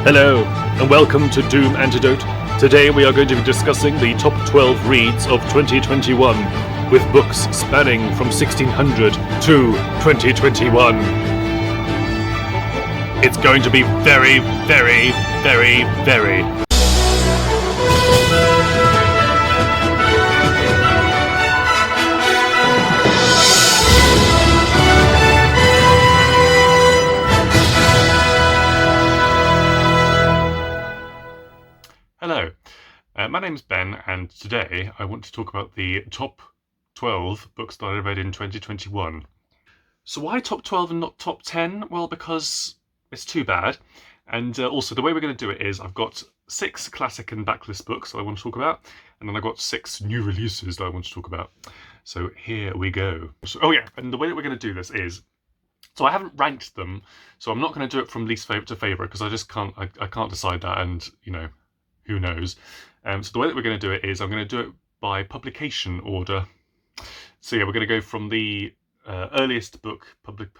Hello, and welcome to Doom Antidote. Today we are going to be discussing the top 12 reads of 2021, with books spanning from 1600 to 2021. It's going to be very, very, very, very... Hello, my name's Ben, and today I want to talk about the top 12 books that I read in 2021. So why top 12 and not top 10? Well, because it's too bad. And also, the way we're going to do it is I've got 6 classic and backlist books that I want to talk about, and then I've got 6 new releases that I want to talk about. So here we go. So, and the way that we're going to do this is, so I haven't ranked them, so I'm not going to do it from least favourite to favourite, because I just can't, I can't decide that, and, you know, who knows. So the way that we're going to do it is I'm going to do it by publication order. So yeah, we're going to go from the earliest book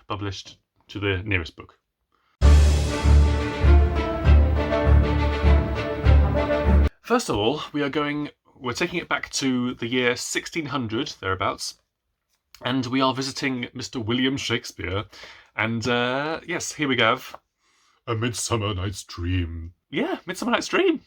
published to the nearest book. First of all, we're taking it back to the year 1600, thereabouts, and we are visiting Mr. William Shakespeare. And yes, here we have A Midsummer Night's Dream. Yeah, Midsummer Night's Dream.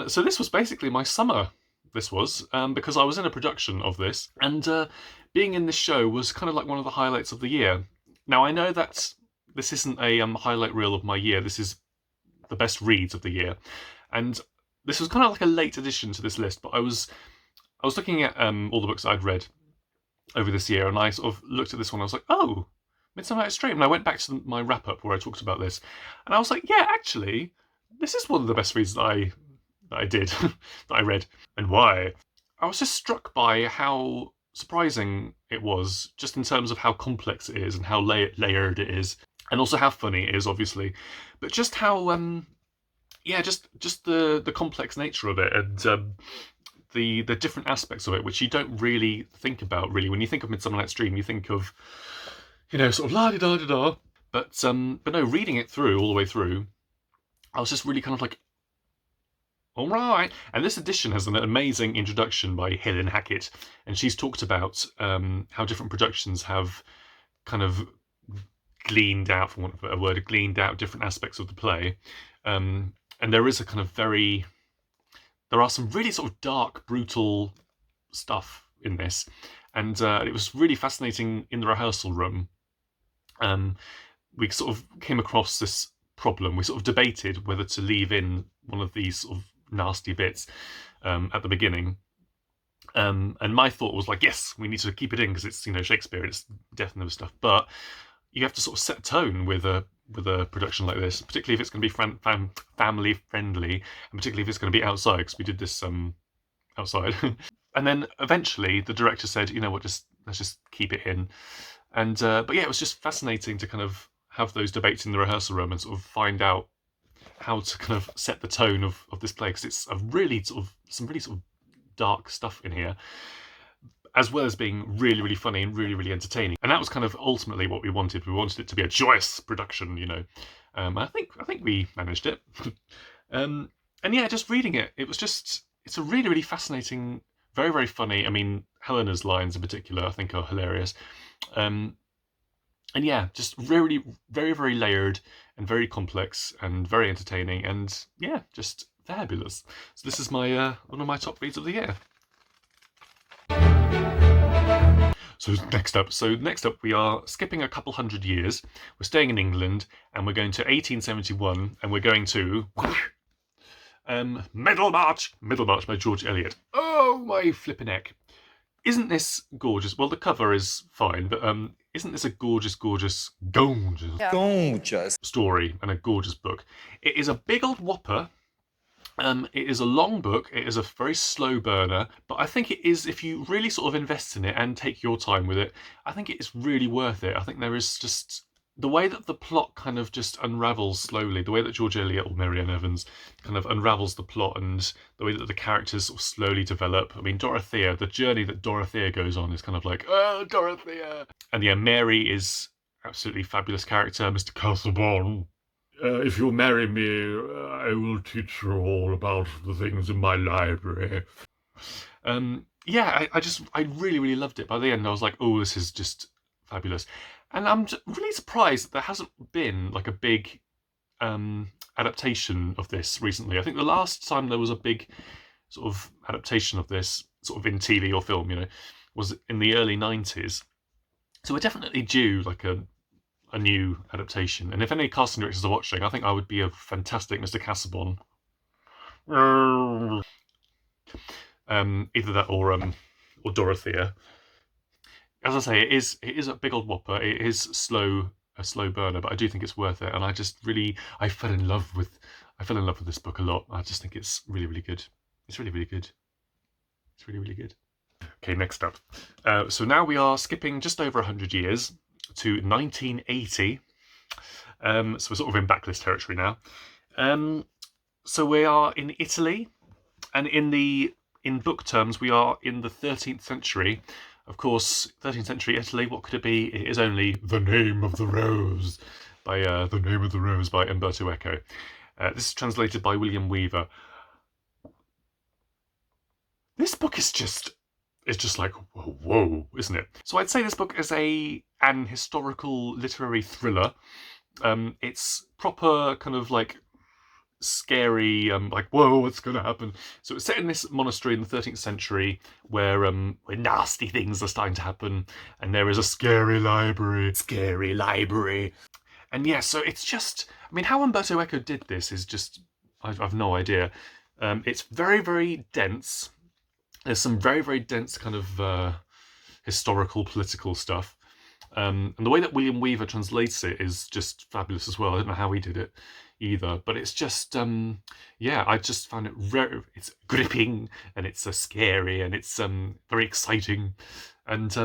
So this was basically my summer, because I was in a production of this, and being in this show was kind of like one of the highlights of the year. Now, I know that this isn't a highlight reel of my year, this is the best reads of the year, and this was kind of like a late addition to this list, but I was looking at all the books I'd read over this year, and I sort of looked at this one, I was like, oh, Midsummer Night's Dream, and I went back to my wrap-up where I talked about this, and I was like, yeah, actually, this is one of the best reads that I did, that I read. And why? I was just struck by how surprising it was, just in terms of how complex it is and how layered it is, and also how funny it is, obviously, but just how, just the complex nature of it, and the different aspects of it, which you don't really think about, really. When you think of Midsummer Night's Dream, you think of, you know, sort of la-di-da-di-da, but no, reading it through, all the way through, I was just really kind of like, all right. And this edition has an amazing introduction by Helen Hackett, and she's talked about how different productions have kind of gleaned out, for want of a word, gleaned out different aspects of the play. And there is a kind of there are some really sort of dark, brutal stuff in this. And it was really fascinating in the rehearsal room. We sort of came across this problem. We sort of debated whether to leave in one of these sort of nasty bits at the beginning, and my thought was like, yes, we need to keep it in because it's, you know, Shakespeare, it's death and other stuff, but you have to sort of set tone with a production like this, particularly if it's going to be family friendly, and particularly if it's going to be outside, because we did this outside. And then eventually the director said, you know what, let's just keep it in. And but yeah, it was just fascinating to kind of have those debates in the rehearsal room and sort of find out how to kind of set the tone of this play, because it's a really some really sort of dark stuff in here, as well as being really, really funny and really, really entertaining. And that was kind of ultimately what we wanted. We wanted it to be a joyous production, you know. I think we managed it. And yeah, just reading it, it's a really, really fascinating, very, very funny. I mean, Helena's lines in particular, I think, are hilarious. And yeah, just really, very, very layered and very complex and very entertaining, and yeah, just fabulous. So this is my one of my top reads of the year. So next up we are skipping a couple hundred years. We're staying in England, and we're going to 1871, and we're going to Middlemarch by George Eliot. Oh my flippin' heck. Isn't this gorgeous? Well, the cover is fine, but isn't this a gorgeous story and a gorgeous book? It is a big old whopper. It is a long book. It is a very slow burner, but I think it is, if you really sort of invest in it and take your time with it, I think it is really worth it. I think there is just the way that the plot kind of just unravels slowly, the way that George Eliot or Mariana Evans kind of unravels the plot, and the way that the characters sort of slowly develop. I mean, Dorothea, the journey that Dorothea goes on is kind of like, oh, Dorothea. And yeah, Mary is absolutely fabulous character. Mr. Castlebourne if you'll marry me, I will teach you all about the things in my library. Yeah, I really, really loved it. By the end, I was like, oh, this is just fabulous. And I'm really surprised that there hasn't been like a big adaptation of this recently. I think the last time there was a big sort of adaptation of this, sort of in TV or film, was in the early 90s. So we're definitely due like a new adaptation. And if any casting directors are watching, I think I would be a fantastic Mr. Casaubon. Either that or Dorothea. As I say, it is a big old whopper. It is a slow burner, but I do think it's worth it. And I fell in love with this book a lot. I just think it's really, really good. It's really, really good. It's really, really good. Okay, next up. So now we are skipping just over 100 years to 1980. So we're sort of in backlist territory now. So we are in Italy, and in book terms, we are in the 13th century. Of course, 13th century Italy, what could it be? It is only The Name of the Rose by Umberto Eco. This is translated by William Weaver. This book is just like, whoa, isn't it? So I'd say this book is an historical literary thriller. It's proper kind of like scary, like, whoa, what's going to happen? So it's set in this monastery in the 13th century where nasty things are starting to happen, and there is a scary library. And yeah, so it's just, I mean, how Umberto Eco did this is just, I've no idea. It's very, very dense. There's some very, very dense kind of historical, political stuff. And the way that William Weaver translates it is just fabulous as well. I don't know how he did it either, but it's just, I just found it it's gripping, and it's scary, and it's very exciting. And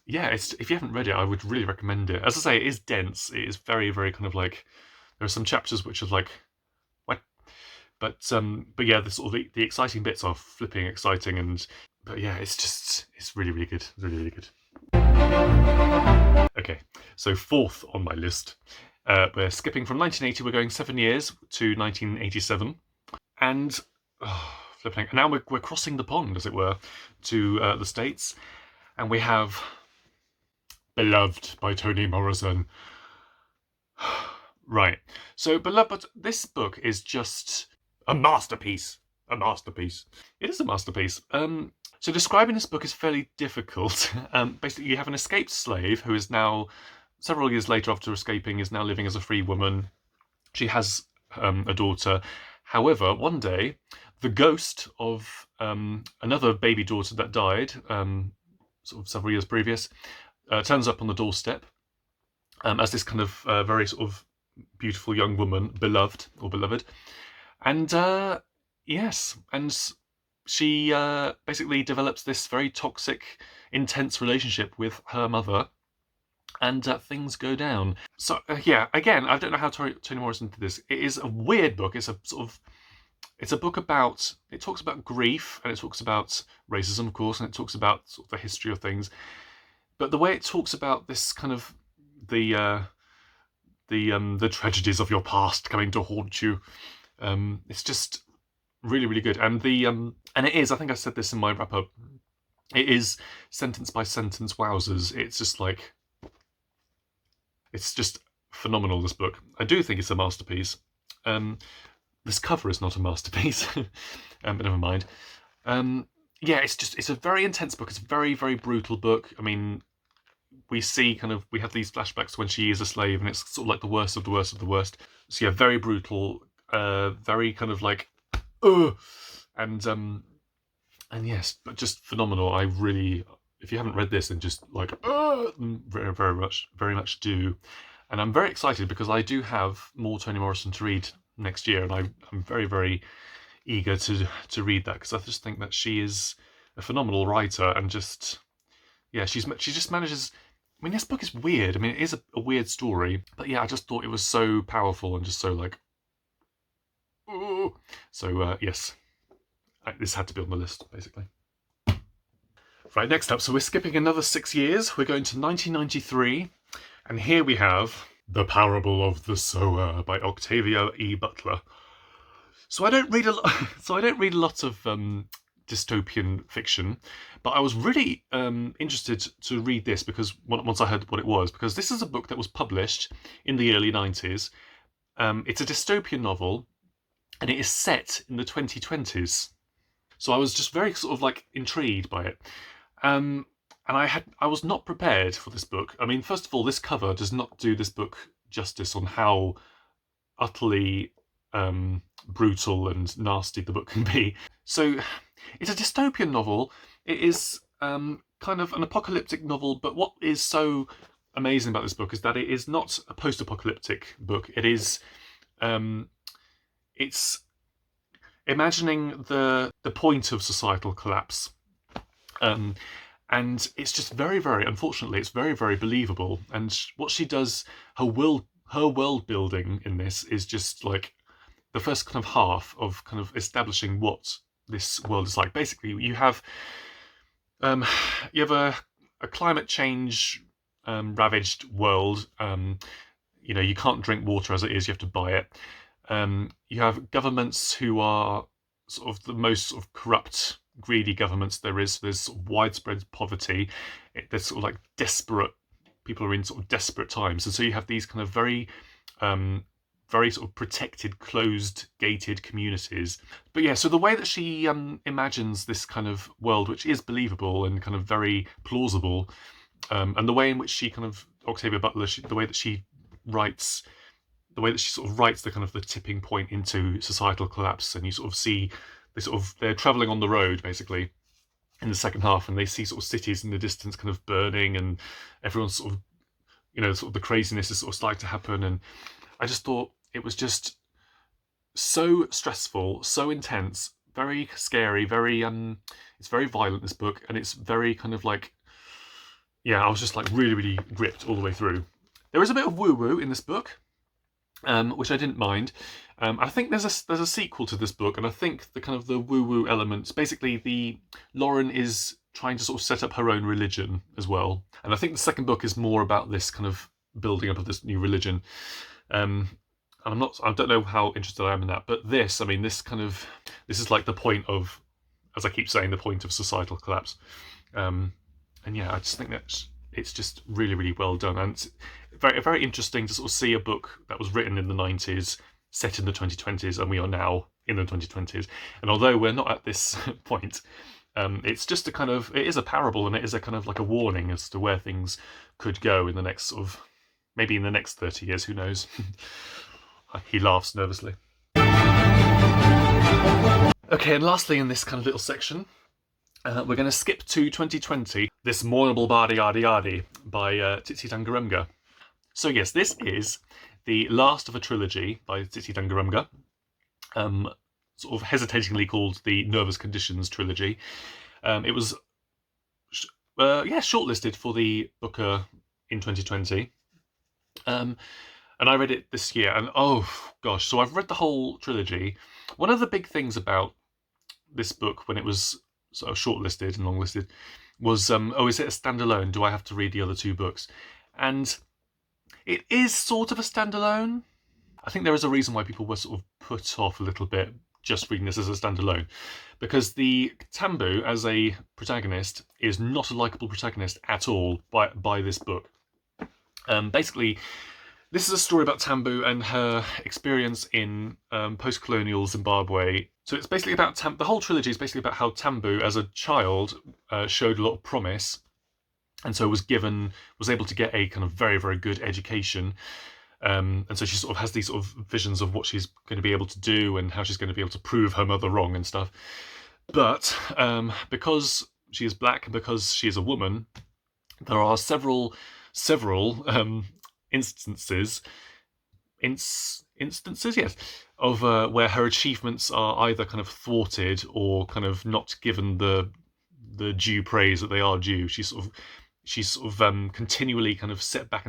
if you haven't read it, I would really recommend it. As I say, it is dense. It is very, very kind of like, there are some chapters which are like, what? But yeah, the exciting bits are flipping exciting, but yeah, it's really, really good. Really, really good. Okay, so fourth on my list, we're skipping from 1980. We're going 7 years to 1987, and flipping. And now we're crossing the pond, as it were, to the States, and we have Beloved by Toni Morrison. Right. So Beloved, but this book is just a masterpiece. It is a masterpiece. So describing this book is fairly difficult. Basically, you have an escaped slave who is now, several years later after escaping, is now living as a free woman. She has a daughter. However, one day, the ghost of another baby daughter that died, sort of several years previous, turns up on the doorstep as this kind of very sort of beautiful young woman, beloved. And yes, and she basically develops this very toxic, intense relationship with her mother, and things go down. So again, I don't know how Toni Morrison did this. It is a weird book. It's a book about, it talks about grief, and it talks about racism, of course, and it talks about sort of the history of things. But the way it talks about this kind of the tragedies of your past coming to haunt you, it's just really, really good. And and it is, I think I said this in my wrap up, it is sentence by sentence wowzers. It's just like, it's just phenomenal, this book. I do think it's a masterpiece. This cover is not a masterpiece, but never mind. It's a very intense book. It's a very, very brutal book. I mean, we have these flashbacks when she is a slave, and it's sort of like the worst of the worst of the worst. So yeah, very brutal, very kind of like, and yes, but just phenomenal. I really, if you haven't read this, then just like, very, very much do. And I'm very excited because I do have more Toni Morrison to read next year, and I'm very, very eager to read that, because I just think that she is a phenomenal writer, and just, yeah, she just manages. I mean, this book is weird. I mean, it is a weird story, but yeah, I just thought it was so powerful and just so like, ooh. So yes, this had to be on the list, basically. Right, next up, so we're skipping another 6 years. We're going to 1993, and here we have The Parable of the Sower by Octavia E. Butler. So I don't read a lot. So I don't read a lot of dystopian fiction, but I was really interested to read this because once I heard what it was, because this is a book that was published in the early 90s. It's a dystopian novel, and it is set in the 2020s. So I was just very sort of like intrigued by it. And I was not prepared for this book. I mean, first of all, this cover does not do this book justice on how utterly brutal and nasty the book can be. So it's a dystopian novel. It is kind of an apocalyptic novel, but what is so amazing about this book is that it is not a post-apocalyptic book. It is it's imagining the point of societal collapse. And it's just very, very, unfortunately, it's very, very believable. And what she does, her world building in this is just like the first kind of half of kind of establishing what this world is like. Basically, you have a climate change ravaged world. You can't drink water as it is; you have to buy it. You have governments who are sort of the most sort of corrupt, greedy governments there is. There's sort of widespread poverty. There's sort of like desperate people are in sort of desperate times, and so you have these kind of very sort of protected, closed, gated communities. But yeah, so the way that she imagines this kind of world, which is believable and kind of very plausible, and the way in which she kind of Octavia Butler, the way that she writes. The way that she sort of writes the kind of the tipping point into societal collapse, and you sort of see they're traveling on the road basically in the second half, and they see sort of cities in the distance kind of burning, and everyone's sort of sort of the craziness is sort of starting to happen. And I just thought it was just so stressful, so intense, very scary, very it's very violent, this book, and it's very kind of like, yeah, I was just like really, really gripped all the way through. There is a bit of woo-woo in this book, which I didn't mind. I think there's a sequel to this book, and I think the kind of the woo-woo elements, basically Lauren is trying to sort of set up her own religion as well. And I think the second book is more about this kind of building up of this new religion. And I don't know how interested I am in that, but this is like the point of, as I keep saying, the point of societal collapse. And yeah, I just think that it's just really, really well done. And it's very, very interesting to sort of see a book that was written in the 90s, set in the 2020s, and we are now in the 2020s. And although we're not at this point, it's just it is a parable, and it is a kind of like a warning as to where things could go in the next sort of, maybe in the next 30 years, who knows? He laughs nervously. Okay, and lastly in this kind of little section, we're going to skip to 2020, this Mournable Bardi Ardi Ardi by Tsitsi Dangarembga. So yes, this is the last of a trilogy by Tsitsi Dangarembga, sort of hesitatingly called the Nervous Conditions trilogy. It was shortlisted for the Booker in 2020. And I read it this year, and oh gosh, so I've read the whole trilogy. One of the big things about this book when it was sort of shortlisted and longlisted was, is it a standalone? Do I have to read the other two books? And it is sort of a standalone. I think there is a reason why people were sort of put off a little bit just reading this as a standalone, because the Tambu as a protagonist is not a likeable protagonist at all by this book. Basically, this is a story about Tambu and her experience in post-colonial Zimbabwe. So it's basically about the whole trilogy is basically about how Tambu, as a child, showed a lot of promise, and so was able to get a kind of very, very good education. And so she sort of has these sort of visions of what she's going to be able to do and how she's going to be able to prove her mother wrong and stuff. But because she is black and because she is a woman, there are several instances, yes, of where her achievements are either kind of thwarted or kind of not given the due praise that they are due. She's sort of continually kind of set back.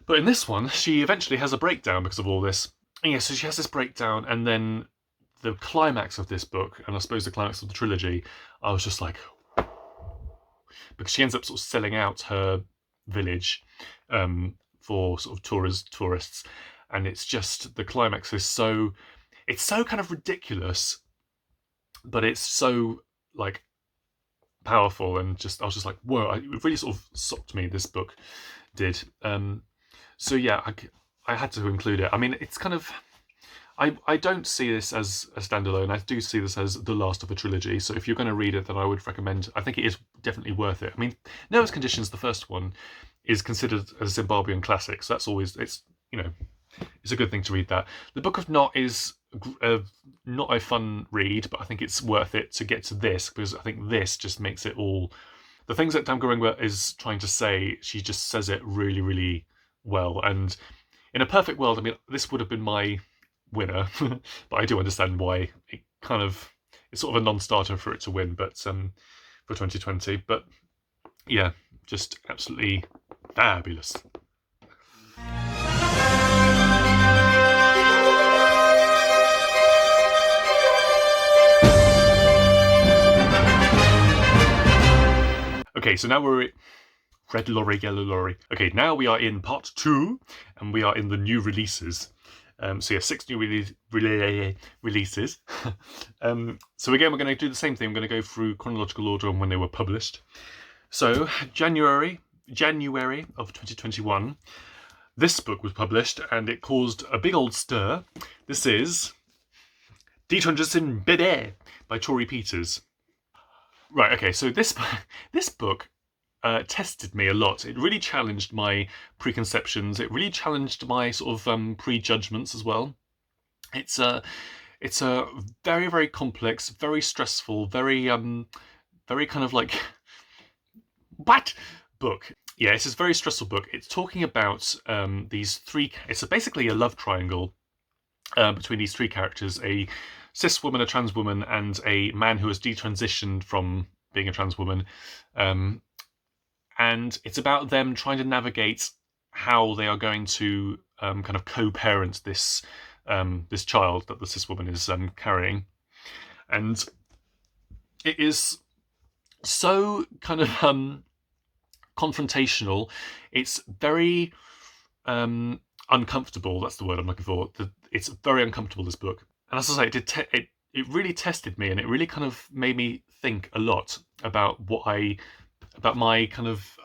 But in this one, she eventually has a breakdown because of all this. And yeah, so she has this breakdown, and then the climax of this book, and I suppose the climax of the trilogy, I was just like, because she ends up sort of selling out her village for sort of tourists, and it's just the climax is so kind of ridiculous, but it's so like powerful, and I was just like, whoa! It really sort of socked me. This book did. So yeah, I had to include it. I mean, it's kind of. I don't see this as a standalone. I do see this as the last of a trilogy. So if you're going to read it, then I would recommend. I think it is definitely worth it. I mean, Noah's Conditions, the first one, is considered a Zimbabwean classic. So that's always it's a good thing to read that. The Book of Not is not a fun read, but I think it's worth it to get to this, because I think this just makes it all. The things that Dangarembga is trying to say, she just says it really, really well. And in a perfect world, I mean, this would have been my winner, but I do understand why it's sort of a non-starter for it to win, but for 2020. But yeah, just absolutely fabulous. Okay, so now we're red lorry, yellow lorry. Okay, now we are in part 2, and we are in the new releases. So yeah, 6 new releases. So again, we're going to do the same thing. I'm going to go through chronological order on when they were published. So January of 2021, this book was published, and it caused a big old stir. This is Detransition by Torrey Peters. Right, okay, so this book tested me a lot. It really challenged my preconceptions. It really challenged my sort of prejudgments as well. It's a very, very complex, very stressful, very kind of like what book. Yeah, it's a very stressful book. It's talking about these three. It's basically a love triangle between these three characters: a cis woman, a trans woman, and a man who has detransitioned from being a trans woman. And it's about them trying to navigate how they are going to kind of co-parent this child that the cis woman is carrying, and it is so kind of confrontational. It's very uncomfortable. That's the word I'm looking for. It's very uncomfortable, this book, and as I say, it really tested me, and it really kind of made me think a lot about my kind of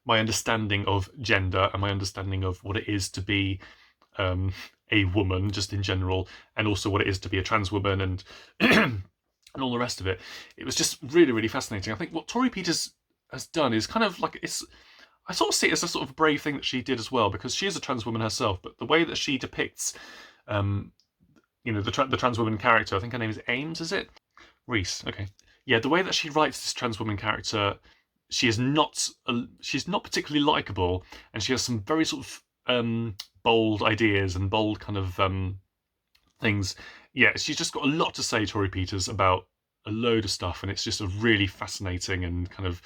my understanding of gender and my understanding of what it is to be a woman, just in general, and also what it is to be a trans woman, and and all the rest of it. It was just really, really fascinating. I think what Torrey Peters has done is kind of like I sort of see it as a sort of brave thing that she did as well, because she is a trans woman herself, but the way that she depicts the trans woman character, I think her name is Ames, is it? Reese, okay. Yeah, the way that she writes this trans woman character, she's not particularly likable, and she has some very sort of bold ideas and bold kind of things. Yeah, she's just got a lot to say, Torrey Peters, about a load of stuff, and it's just a really fascinating and kind of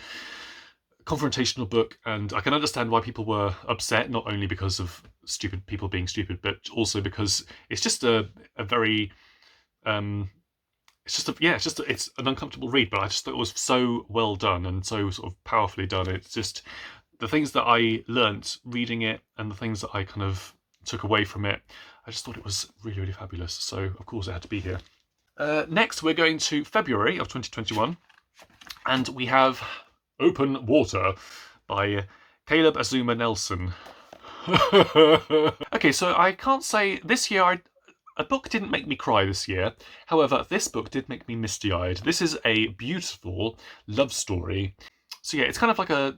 confrontational book. And I can understand why people were upset, not only because of stupid people being stupid, but also because it's just a very it's an uncomfortable read, but I just thought it was so well done and so sort of powerfully done. It's just the things that I learnt reading it and the things that I kind of took away from it. I just thought it was really, really fabulous. So of course it had to be here. Next, we're going to February of 2021, and we have Open Water by Caleb Azumah Nelson. Okay, so I can't say this year a book didn't make me cry this year. However, this book did make me misty-eyed. This is a beautiful love story. So yeah, it's kind of like a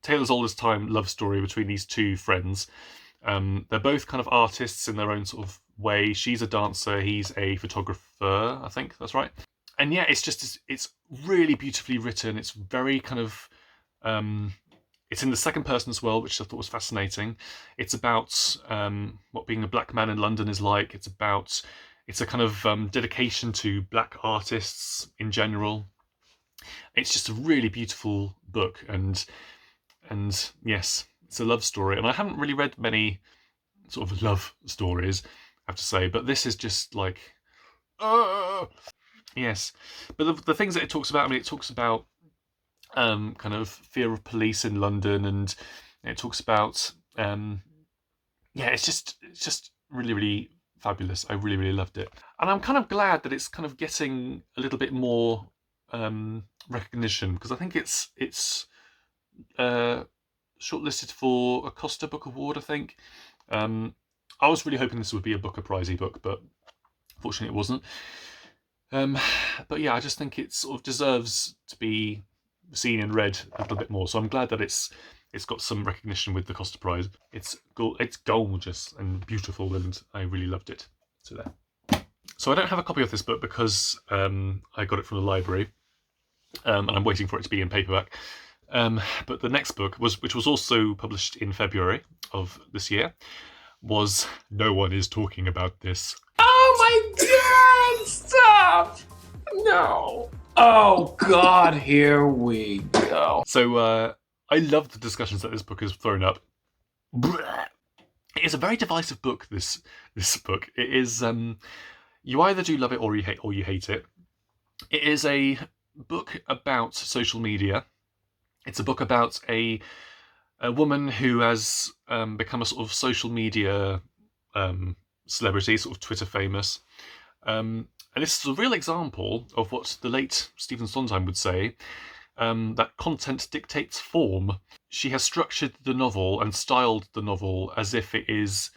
Tale as Old as Time love story between these two friends. They're both kind of artists in their own sort of way. She's a dancer, he's a photographer, I think that's right. And yeah, it's really beautifully written. It's very kind of it's in the second person as well, which I thought was fascinating. It's about what being a black man in London is like. It's a kind of dedication to black artists in general. It's just a really beautiful book, and yes, it's a love story. And I haven't really read many sort of love stories, I have to say, but this is just like, yes. But the things that it talks about, I mean, it talks about kind of fear of police in London, and It talks about it's just really, really fabulous. I really, really loved it, and I'm kind of glad that it's kind of getting a little bit more recognition, because I think it's shortlisted for a Costa Book Award, I think. I was really hoping this would be a Booker Prize book, but fortunately it wasn't. But yeah, I just think it sort of deserves to be seen and read a little bit more. So I'm glad that it's got some recognition with the Costa Prize. It's gorgeous and beautiful, and I really loved it. So there. So I don't have a copy of this book because I got it from the library, and I'm waiting for it to be in paperback. But the next book, which was also published in February of this year, was No One Is Talking About This. Oh my God! Stop! No. Oh God, here we go. So I love the discussions that this book has thrown up. It is a very divisive book. This book. It is. You either do love it or you hate it. It is a book about social media. It's a book about a woman who has become a sort of social media celebrity, sort of Twitter famous. And this is a real example of what the late Stephen Sondheim would say, that content dictates form. She has structured the novel and styled the novel as if it's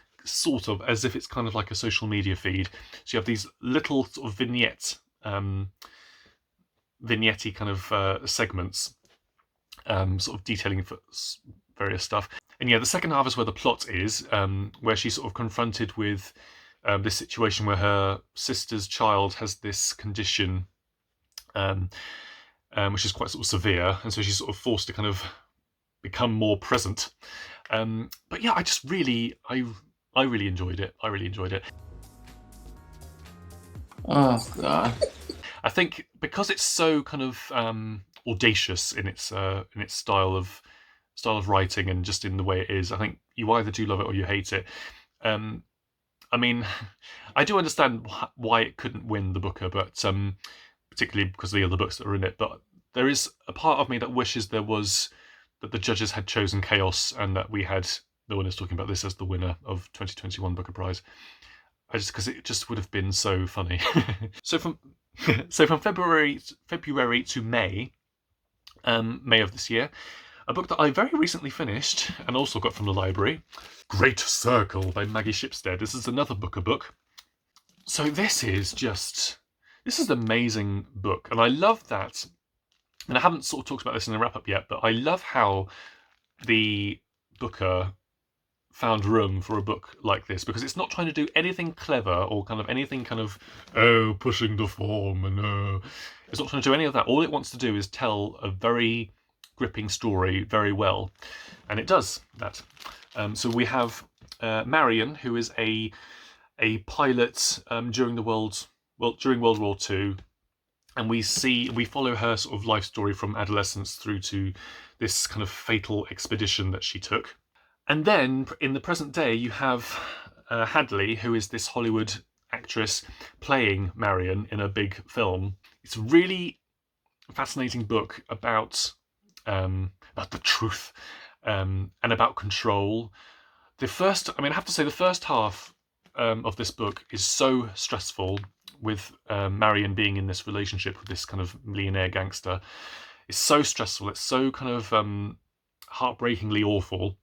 kind of like a social media feed. So you have these little sort of vignette kind of segments, sort of detailing for various stuff. And yeah, the second half is where the plot is, where she's sort of confronted with this situation where her sister's child has this condition, which is quite sort of severe, and so she's sort of forced to kind of become more present. But yeah, I really enjoyed it. Oh God. I think because it's so kind of audacious in its style of writing and just in the way it is, I think you either do love it or you hate it. I mean, I do understand why it couldn't win the Booker, but particularly because of the other books that are in it. But there is a part of me that wishes that the judges had chosen Chaos, and that we had No One Is Talking About This as the winner of 2021 Booker Prize. Because it just would have been so funny. So from February to May of this year, a book that I very recently finished and also got from the library, Great Circle by Maggie Shipstead. This is another Booker book. So this is an amazing book, and I love that. And I haven't sort of talked about this in the wrap-up yet, but I love how the Booker found room for a book like this, because it's not trying to do anything clever or kind of anything kind of pushing the form, and it's not trying to do any of that. All it wants to do is tell a very gripping story very well, and it does that. So we have Marion, who is a pilot during World War II, and we follow her sort of life story from adolescence through to this kind of fatal expedition that she took. And then in the present day, you have Hadley, who is this Hollywood actress playing Marion in a big film. It's a really fascinating book about the truth and about control. I have to say, the first half of this book is so stressful, with Marion being in this relationship with this kind of millionaire gangster. It's so stressful. It's so kind of heartbreakingly awful.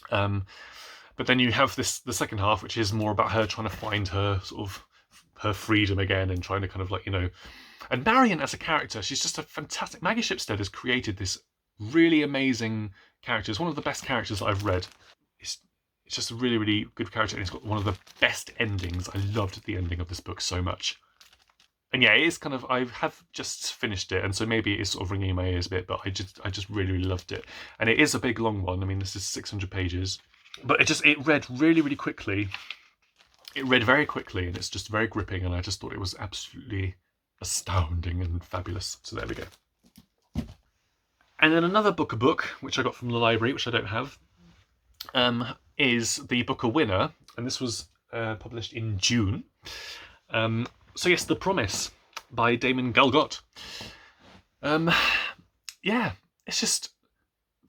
But then you have the second half, which is more about her trying to find her freedom again, and trying to kind of and Marion as a character, she's just a fantastic. Maggie Shipstead has created this really amazing character. It's one of the best characters that I've read. It's just a really, really good character, and it's got one of the best endings. I loved the ending of this book so much. And yeah, it is kind of, I have just finished it, and so maybe it's sort of ringing in my ears a bit, but I just really, really loved it. And it is a big, long one. I mean, this is 600 pages. But it read really, really quickly. It read very quickly, and it's just very gripping, and I just thought it was absolutely astounding and fabulous. So there we go. And then another Booker book, which I got from the library, which I don't have, is the Booker winner, and this was published in June. So yes, The Promise by Damon Galgut. Yeah, it's just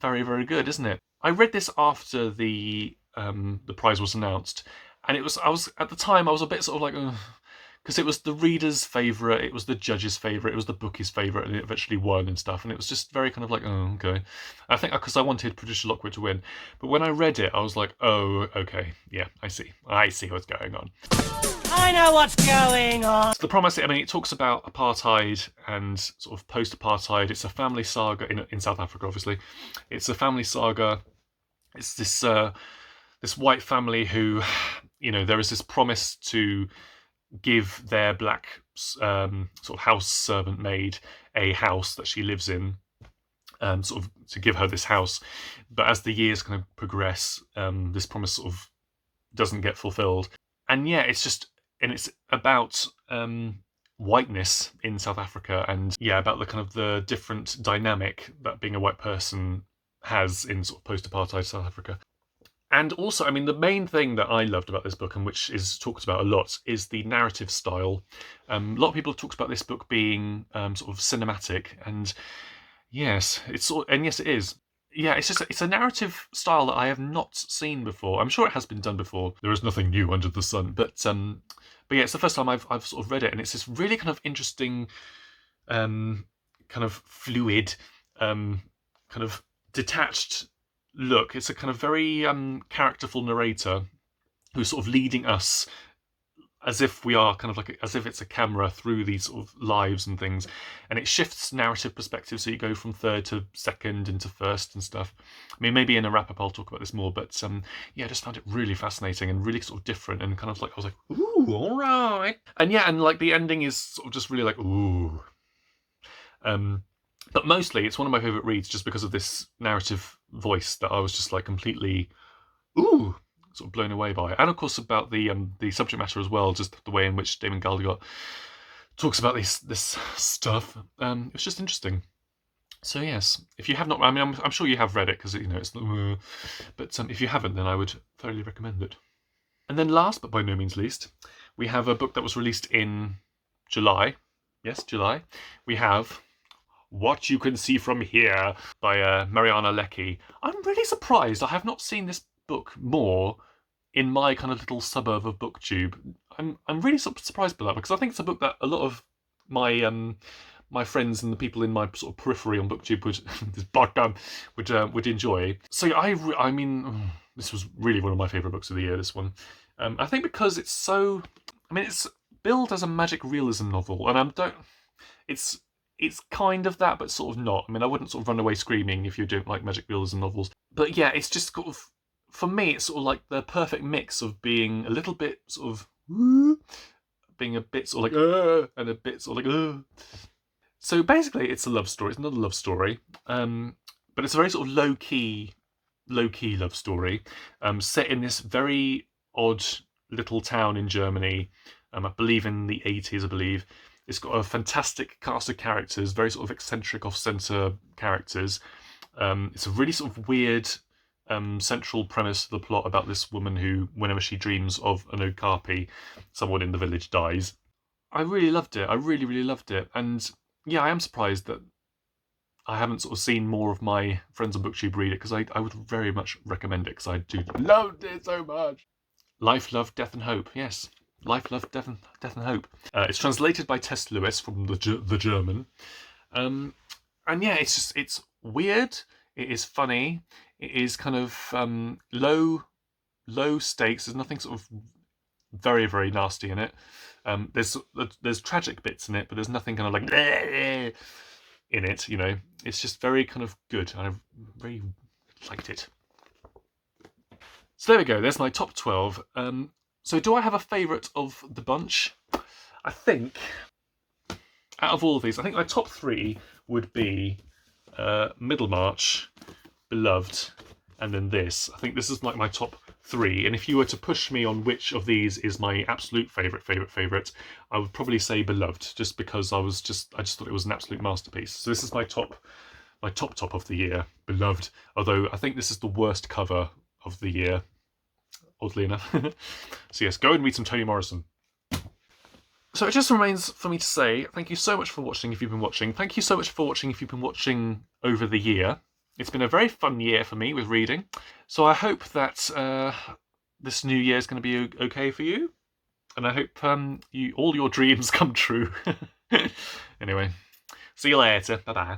very, very good, isn't it? I read this after the prize was announced, and I was at the time I was a bit sort of like, because it was the reader's favourite, it was the judge's favourite, it was the bookie's favourite, and it eventually won and stuff, and it was just very kind of like, oh, okay. I think because I wanted Patricia Lockwood to win, but when I read it, I was like, oh, okay, yeah, I see what's going on. I know what's going on. So the promise, I mean, it talks about apartheid and sort of post-apartheid. It's a family saga in South Africa, obviously. It's a family saga. It's this white family who, there is this promise to give their black sort of house servant maid a house that she lives in, sort of to give her this house. But as the years kind of progress, this promise sort of doesn't get fulfilled. And yeah, it's about whiteness in South Africa, and about the kind of the different dynamic that being a white person has in sort of post-apartheid South Africa. And also, I mean, the main thing that I loved about this book, and which is talked about a lot, is the narrative style. A lot of people have talked about this book being sort of cinematic, and yes, it is. Yeah, it's a narrative style that I have not seen before. I'm sure it has been done before. There is nothing new under the sun, but yeah, it's the first time I've sort of read it, and it's this really kind of interesting, kind of fluid, kind of detached look. It's a kind of very characterful narrator who's sort of leading us as if we are kind of like as if it's a camera through these sort of lives and things, and it shifts narrative perspective, so you go from third to second into first and stuff. I mean, maybe in a wrap-up I'll talk about this more, but I just found it really fascinating and really sort of different, and kind of like I was like, ooh, all right. And like the ending is sort of just really like, ooh. But mostly it's one of my favourite reads just because of this narrative voice that I was just like completely, ooh, sort of blown away by. And of course about the subject matter as well, just the way in which Damon Galgut talks about this stuff. It's just interesting. So yes, if you have not, I mean, I'm sure you have read it because it's, but if you haven't, then I would thoroughly recommend it. And then last but by no means least, we have a book that was released in July. Yes, July. We have What You Can See From Here by Mariana Leky. I'm really surprised I have not seen this book more in my kind of little suburb of BookTube. I'm really surprised by that, because I think it's a book that a lot of my my friends and the people in my sort of periphery on BookTube would enjoy. So yeah, I mean, this was really one of my favourite books of the year, this one. I think because it's so, I mean, it's billed as a magic realism novel, and it's kind of that, but sort of not. I mean, I wouldn't sort of run away screaming if you don't like magic realism novels. But yeah, it's just sort of, for me, it's sort of like the perfect mix of being a little bit sort of, being a bit sort of like, and a bit sort of like, So basically, it's a love story. It's another love story, but it's a very sort of low-key love story, set in this very odd little town in Germany, I believe in the 80s, I believe. It's got a fantastic cast of characters, very sort of eccentric, off-centre characters. It's a really sort of weird central premise to the plot about this woman who, whenever she dreams of an okapi, someone in the village dies. I really loved it. I really, really loved it. And yeah, I am surprised that I haven't sort of seen more of my friends on BookTube read it, because I would very much recommend it, because I do loved it so much. Life, Love, Death and Hope. Yes. Life, Love, Death and Hope. It's translated by Tess Lewis from the German. And yeah, it's weird. It is funny. It is kind of low stakes. There's nothing sort of very, very nasty in it. There's tragic bits in it, but there's nothing kind of like in it. It's just very kind of good. I very liked it. So there we go. There's my top 12. So do I have a favourite of the bunch? I think, out of all of these, I think my top 3 would be Middlemarch, Beloved, and then this. I think this is like my top 3. And if you were to push me on which of these is my absolute favourite, I would probably say Beloved, just because I just thought it was an absolute masterpiece. So this is my top of the year, Beloved. Although I think this is the worst cover of the year, oddly enough. So yes, go and read some Toni Morrison. So it just remains for me to say thank you so much for watching if you've been watching. Thank you so much for watching if you've been watching over the year. It's been a very fun year for me with reading, so I hope that this new year is going to be okay for you, and I hope all your dreams come true. Anyway, see you later. Bye-bye.